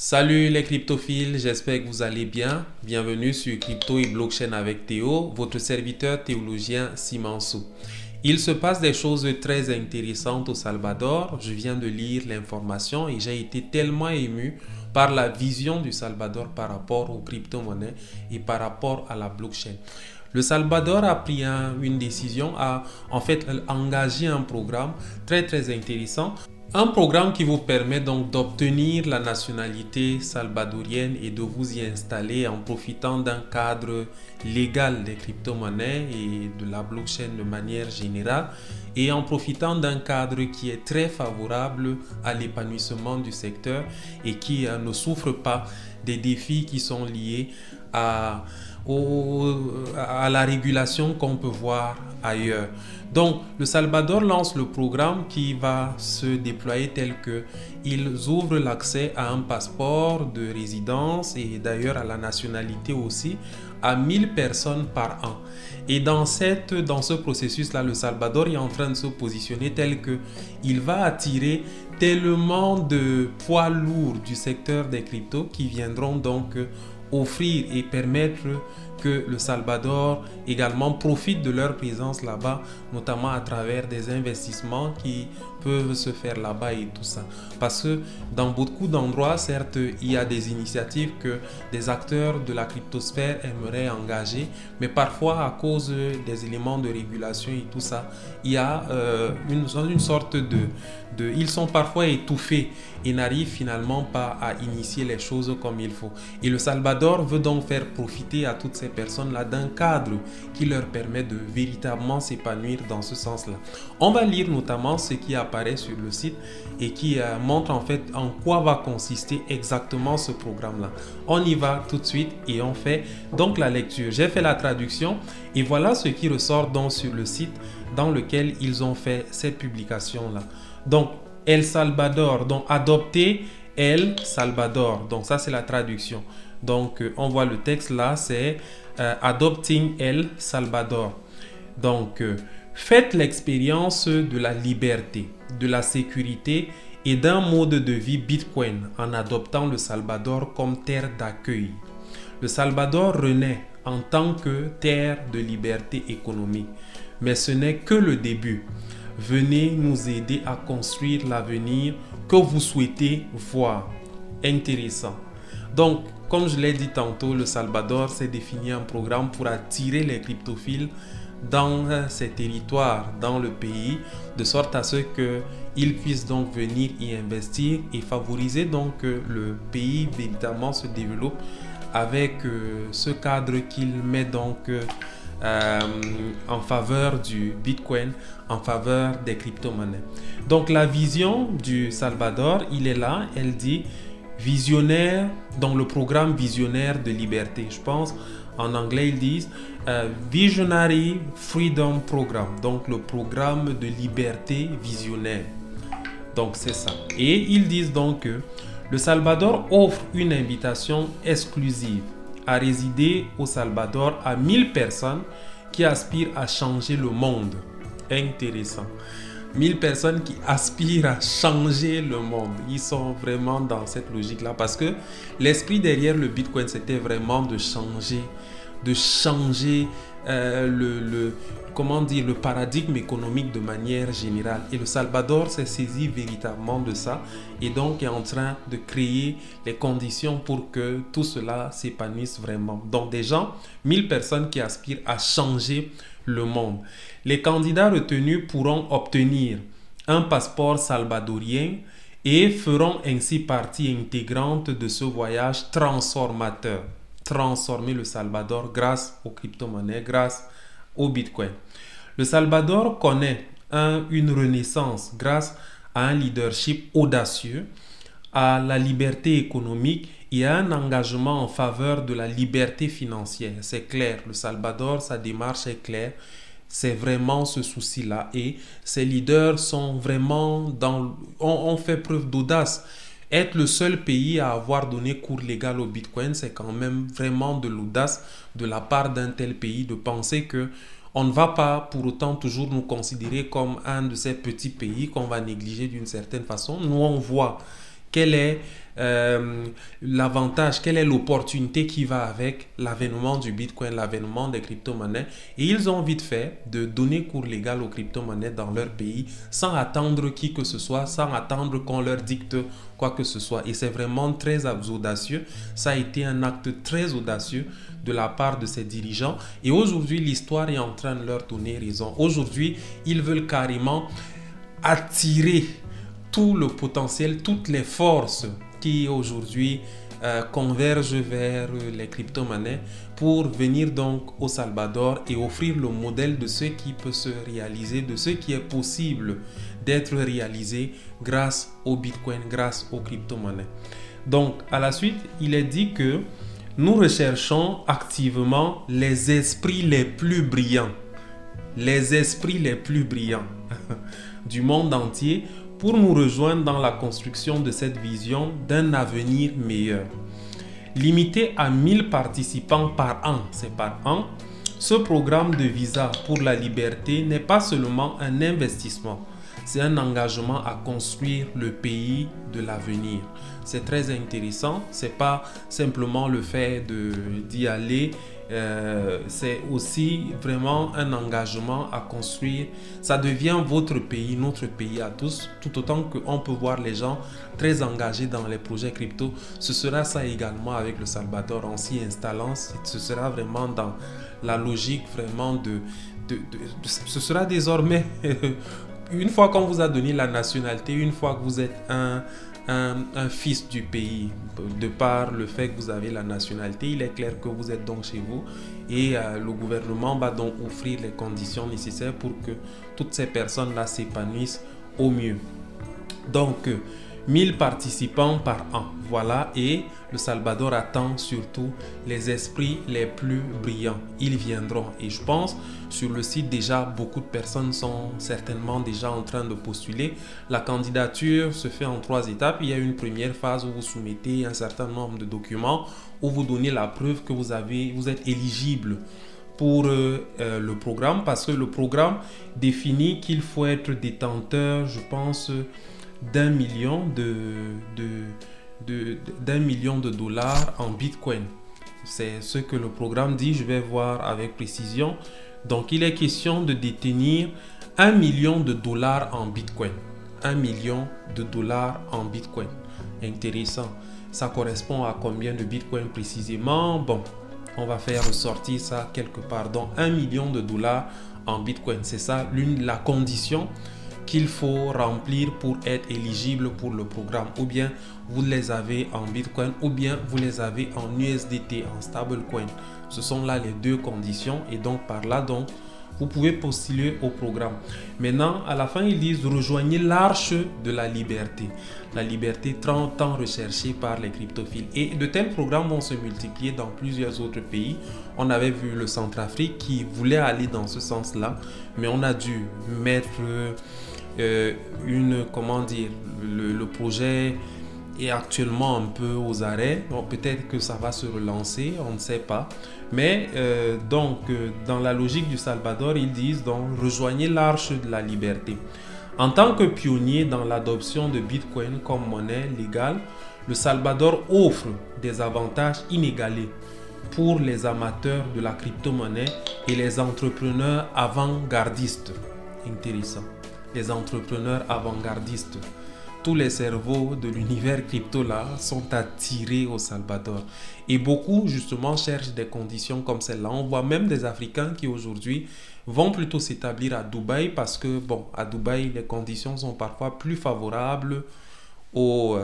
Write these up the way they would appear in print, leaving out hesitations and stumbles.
Salut les cryptophiles, j'espère que vous allez bien. Bienvenue sur Crypto et Blockchain avec Théo, votre serviteur théologien Simansou. Il se passe des choses très intéressantes au Salvador. Je viens de lire l'information et j'ai été tellement ému par la vision du Salvador par rapport aux crypto-monnaies et par rapport à la blockchain. Le Salvador a pris une décision, a en fait engagé un programme très intéressant. Un programme qui vous permet donc d'obtenir la nationalité salvadorienne et de vous y installer en profitant d'un cadre légal des crypto-monnaies et de la blockchain de manière générale et en profitant d'un cadre qui est très favorable à l'épanouissement du secteur et qui ne souffre pas des défis qui sont liés à la régulation qu'on peut voir ailleurs. Donc, le Salvador lance le programme qui va se déployer tel que ils ouvrent l'accès à un passeport de résidence et d'ailleurs à la nationalité aussi à 1000 personnes par an. Et dans ce processus-là, le Salvador est en train de se positionner tel que il va attirer tellement de poids lourds du secteur des cryptos qui viendront donc offrir et permettre que le Salvador également profite de leur présence là-bas, notamment à travers des investissements qui peuvent se faire là-bas et tout ça. Parce que dans beaucoup d'endroits, certes, il y a des initiatives que des acteurs de la cryptosphère aimeraient engager, mais parfois à cause des éléments de régulation et tout ça, il y a une sorte ils sont parfois étouffés et n'arrivent finalement pas à initier les choses comme il faut. Et le Salvador veut donc faire profiter à toutes ces personnes-là d'un cadre qui leur permet de véritablement s'épanouir dans ce sens-là. On va lire notamment ce qui apparaît sur le site et qui montre en fait en quoi va consister exactement ce programme-là. On y va tout de suite et on fait donc la lecture. J'ai fait la traduction et voilà ce qui ressort donc sur le site dans lequel ils ont fait cette publication-là. Donc, El Salvador, donc adopter El Salvador. Donc, ça, c'est la traduction. Donc, on voit le texte là, c'est Adopting El Salvador. Donc, faites l'expérience de la liberté, de la sécurité et d'un mode de vie Bitcoin en adoptant le Salvador comme terre d'accueil. Le Salvador renaît en tant que terre de liberté économique. Mais ce n'est que le début. Venez nous aider à construire l'avenir que vous souhaitez voir. Intéressant. Donc, comme je l'ai dit tantôt, le Salvador s'est défini un programme pour attirer les cryptophiles dans ces territoires, dans le pays, de sorte à ce qu'ils puissent donc venir y investir et favoriser donc que le pays véritablement se développe avec ce cadre qu'il met donc en faveur du Bitcoin, en faveur des crypto-monnaies. Donc la vision du Salvador, il est là, elle dit visionnaire, dans le programme visionnaire de liberté. Je pense en anglais ils disent Visionary Freedom Program, donc le programme de liberté visionnaire. Donc c'est ça. Et ils disent donc que le Salvador offre une invitation exclusive à résider au Salvador à 1000 personnes qui aspirent à changer le monde. Intéressant. 1000 personnes qui aspirent à changer le monde. Ils sont vraiment dans cette logique-là parce que l'esprit derrière le Bitcoin, c'était vraiment de changer le paradigme économique de manière générale. Et le Salvador s'est saisi véritablement de ça et donc est en train de créer les conditions pour que tout cela s'épanouisse vraiment. Donc des gens, 1000 personnes qui aspirent à changer le monde. Les candidats retenus pourront obtenir un passeport salvadorien et feront ainsi partie intégrante de ce voyage transformateur. Transformer le Salvador grâce aux crypto-monnaies, grâce au Bitcoin. Le Salvador connaît une renaissance grâce à un leadership audacieux, à la liberté économique et à un engagement en faveur de la liberté financière. C'est clair, le Salvador, sa démarche est claire. C'est vraiment ce souci-là et ces leaders sont vraiment ont fait preuve d'audace. Être le seul pays à avoir donné cours légal au Bitcoin, c'est quand même vraiment de l'audace de la part d'un tel pays de penser que on ne va pas pour autant toujours nous considérer comme un de ces petits pays qu'on va négliger d'une certaine façon. Nous, on voit quel est l'avantage, quelle est l'opportunité qui va avec l'avènement du Bitcoin, l'avènement des crypto-monnaies. Et ils ont vite fait de donner cours légal aux crypto-monnaies dans leur pays sans attendre qui que ce soit, sans attendre qu'on leur dicte quoi que ce soit. Et c'est vraiment très audacieux. Ça a été un acte très audacieux de la part de ces dirigeants. Et aujourd'hui, l'histoire est en train de leur donner raison. Aujourd'hui, ils veulent carrément attirer tout le potentiel, toutes les forces qui aujourd'hui convergent vers les crypto-monnaies pour venir donc au Salvador et offrir le modèle de ce qui peut se réaliser, de ce qui est possible d'être réalisé grâce au Bitcoin, grâce aux crypto-monnaies. Donc, à la suite, il est dit que nous recherchons activement les esprits les plus brillants, du monde entier pour nous rejoindre dans la construction de cette vision d'un avenir meilleur. Limité à 1000 participants par an, c'est par an, ce programme de visa pour la liberté n'est pas seulement un investissement, c'est un engagement à construire le pays de l'avenir. C'est très intéressant, c'est pas simplement le fait d'y aller, c'est aussi vraiment un engagement à construire. Ça devient votre pays, notre pays à tous, tout autant qu'on peut voir les gens très engagés dans les projets crypto. Ce sera ça également avec le Salvador en s'y installant. Ce sera vraiment dans la logique vraiment ce sera désormais une fois qu'on vous a donné la nationalité, une fois que vous êtes un fils du pays, de par le fait que vous avez la nationalité, il est clair que vous êtes donc chez vous et le gouvernement va donc offrir les conditions nécessaires pour que toutes ces personnes-là s'épanouissent au mieux. Donc, 1000 participants par an, voilà, et le Salvador attend surtout les esprits les plus brillants. Ils viendront et je pense sur le site déjà beaucoup de personnes sont certainement déjà en train de postuler. La candidature se fait en 3 étapes. Il y a une première phase où vous soumettez un certain nombre de documents, où vous donnez la preuve que vous êtes éligible pour le programme, parce que le programme définit qu'il faut être détenteur, je pense, d'un million de dollars en Bitcoin. C'est ce que le programme dit, je vais voir avec précision. Donc, il est question de détenir 1 million de dollars en Bitcoin. 1 million de dollars en Bitcoin. Intéressant. Ça correspond à combien de Bitcoin précisément? Bon, on va faire ressortir ça quelque part. Donc, 1 million de dollars en Bitcoin. C'est ça la condition qu'il faut remplir pour être éligible pour le programme. Ou bien vous les avez en Bitcoin ou bien vous les avez en USDT, en stablecoin. Ce sont là les 2 conditions et donc par là, donc, vous pouvez postuler au programme. Maintenant, à la fin, ils disent rejoignez l'arche de la liberté. La liberté tant recherchée par les cryptophiles. Et de tels programmes vont se multiplier dans plusieurs autres pays. On avait vu le Centrafrique qui voulait aller dans ce sens-là, mais on a dû mettre le projet est actuellement un peu aux arrêts. Peut-être que ça va se relancer, on ne sait pas. Mais dans la logique du Salvador, ils disent donc rejoignez l'arche de la liberté. En tant que pionnier dans l'adoption de Bitcoin comme monnaie légale, le Salvador offre des avantages inégalés pour les amateurs de la crypto-monnaie et les entrepreneurs avant-gardistes. Intéressant. Les entrepreneurs avant-gardistes. Tous les cerveaux de l'univers crypto là sont attirés au Salvador. Et beaucoup justement cherchent des conditions comme celle-là. On voit même des Africains qui aujourd'hui vont plutôt s'établir à Dubaï parce que bon, à Dubaï, les conditions sont parfois plus favorables aux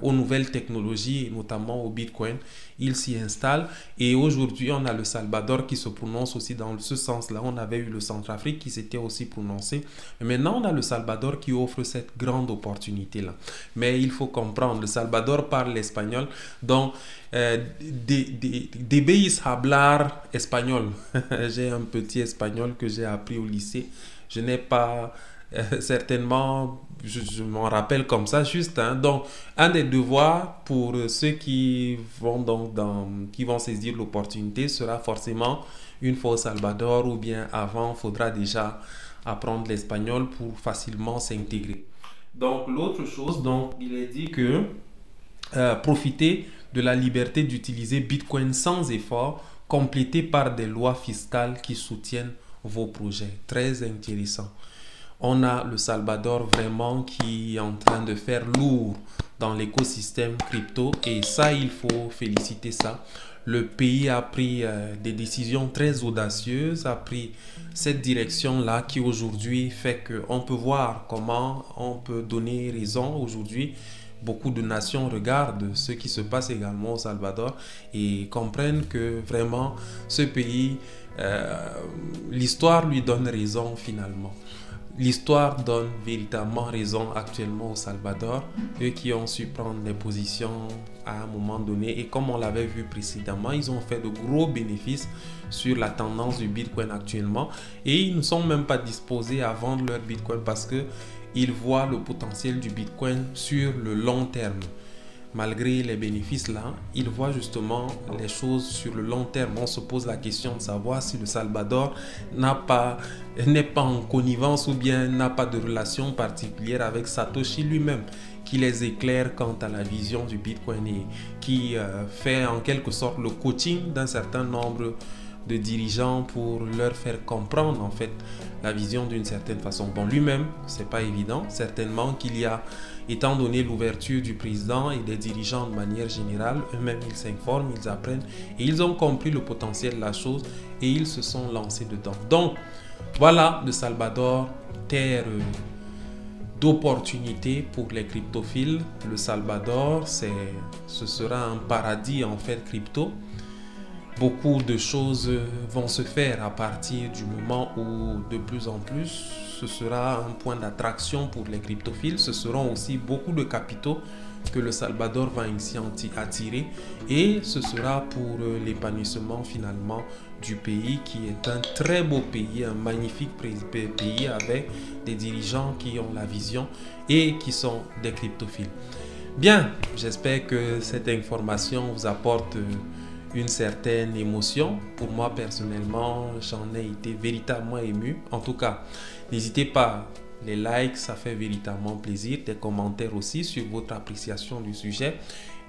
nouvelles technologies, notamment au Bitcoin. Ils s'y installent et aujourd'hui on a le Salvador qui se prononce aussi dans ce sens-là. On avait eu le Centrafrique qui s'était aussi prononcé. Mais maintenant on a le Salvador qui offre cette grande opportunité-là. Mais il faut comprendre, le Salvador parle l'espagnol, donc debéis hablar espagnol. J'ai un petit espagnol que j'ai appris au lycée. Je n'ai pas... certainement, je m'en rappelle comme ça juste. Donc, un des devoirs pour ceux qui vont qui vont saisir l'opportunité sera forcément une fois au Salvador ou bien avant, il faudra déjà apprendre l'espagnol pour facilement s'intégrer. Donc, l'autre chose, donc, il est dit que profiter de la liberté d'utiliser Bitcoin sans effort, complété par des lois fiscales qui soutiennent vos projets. Très intéressant. On a le Salvador vraiment qui est en train de faire lourd dans l'écosystème crypto et ça, il faut féliciter ça. Le pays a pris des décisions très audacieuses, a pris cette direction-là qui aujourd'hui fait qu'on peut voir comment on peut donner raison aujourd'hui. Beaucoup de nations regardent ce qui se passe également au Salvador et comprennent que vraiment ce pays, l'histoire lui donne raison finalement. L'histoire donne véritablement raison actuellement au Salvador, eux qui ont su prendre des positions à un moment donné et comme on l'avait vu précédemment, ils ont fait de gros bénéfices sur la tendance du Bitcoin actuellement et ils ne sont même pas disposés à vendre leur Bitcoin parce que ils voient le potentiel du Bitcoin sur le long terme. Malgré les bénéfices là, ils voient justement les choses sur le long terme. On se pose la question de savoir si le Salvador n'est pas en connivence ou bien n'a pas de relation particulière avec Satoshi lui-même, qui les éclaire quant à la vision du Bitcoin et qui fait en quelque sorte le coaching d'un certain nombre de dirigeants pour leur faire comprendre en fait la vision d'une certaine façon. Bon, lui-même, c'est pas évident, certainement qu'il y a, étant donné l'ouverture du président et des dirigeants de manière générale, eux-mêmes ils s'informent, ils apprennent et ils ont compris le potentiel de la chose et ils se sont lancés dedans. Donc, voilà le Salvador, terre d'opportunités pour les cryptophiles. Le Salvador, ce sera un paradis en fait crypto. Beaucoup de choses vont se faire à partir du moment où de plus en plus ce sera un point d'attraction pour les cryptophiles. Ce seront aussi beaucoup de capitaux que le Salvador va ainsi attirer et ce sera pour l'épanouissement finalement du pays qui est un très beau pays, un magnifique pays avec des dirigeants qui ont la vision et qui sont des cryptophiles. Bien, j'espère que cette information vous apporte une certaine émotion. Pour moi personnellement, j'en ai été véritablement ému. En tout cas, n'hésitez pas, les likes, ça fait véritablement plaisir. Des commentaires aussi sur votre appréciation du sujet.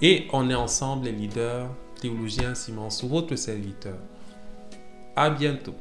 Et on est ensemble les leaders, théologiens Simansou, votre serviteur. À bientôt.